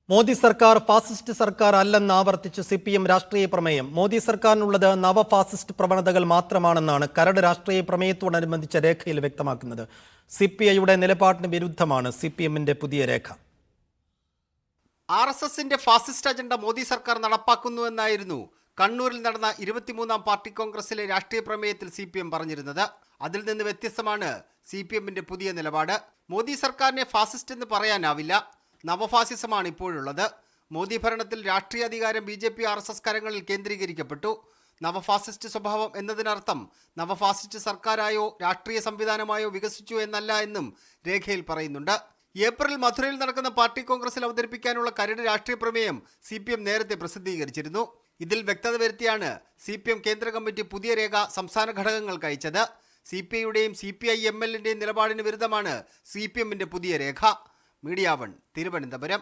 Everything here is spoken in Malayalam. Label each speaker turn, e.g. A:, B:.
A: മോദി സർക്കാർ ഫാസിസ്റ്റ് സർക്കാർ അല്ലെന്ന് ആവർത്തിച്ച് സിപിഎം രാഷ്ട്രീയ പ്രമേയം. മോദി സർക്കാരിനുള്ളത് നവ ഫാസിസ്റ്റ് പ്രവണതകൾ മാത്രമാണെന്നാണ് കരട് രാഷ്ട്രീയ പ്രമേയത്തോടനുബന്ധിച്ച രേഖയിൽ വ്യക്തമാക്കുന്നത്. സിപിഐയുടെ നിലപാടിന് വിരുദ്ധമാണ് സിപിഎമ്മിന്റെ പുതിയ രേഖ.
B: RSSന്റെ ഫാസിസ്റ്റ് അജണ്ട മോദി സർക്കാർ നടപ്പാക്കുന്നുവെന്നായിരുന്നു കണ്ണൂരിൽ നടന്ന 23ാം പാർട്ടി കോൺഗ്രസിലെ രാഷ്ട്രീയ പ്രമേയത്തിൽ സിപിഎം പറഞ്ഞിരുന്നത്. അതിൽ നിന്ന് വ്യത്യസ്തമാണ് സിപിഎമ്മിന്റെ പുതിയ നിലപാട്. മോദി സർക്കാരിനെ ഫാസിസ്റ്റ് എന്ന് പറയാനാവില്ല, നവഫാസിസമാണ് ഇപ്പോഴുള്ളത്. മോദി ഭരണത്തിൽ രാഷ്ട്രീയ അധികാരം BJP RSS കരങ്ങളിൽ കേന്ദ്രീകരിക്കപ്പെട്ടു. നവഫാസിസ്റ്റ് സ്വഭാവം എന്നതിനർത്ഥം നവഫാസിസ്റ്റ് സർക്കാരായോ രാഷ്ട്രീയ സംവിധാനമായോ വികസിച്ചു എന്നല്ല എന്നും രേഖയിൽ പറയുന്നുണ്ട്. ഏപ്രിൽ മധുരയിൽ നടക്കുന്ന പാർട്ടി കോൺഗ്രസിൽ അവതരിപ്പിക്കാനുള്ള കരട് രാഷ്ട്രീയ പ്രമേയം CPM നേരത്തെ പ്രസിദ്ധീകരിച്ചിരുന്നു. ഇതിൽ വ്യക്തത വരുത്തിയാണ് CPM കേന്ദ്ര കമ്മിറ്റി പുതിയ രേഖ സംസ്ഥാന ഘടകങ്ങൾക്ക് അയച്ചത്. CPIയുടെയും CPI-MLന്റെയും നിലപാടിന് വിരുദ്ധമാണ് CPMന്റെ പുതിയ രേഖ. മീഡിയ 1 തിരുവനന്തപുരം.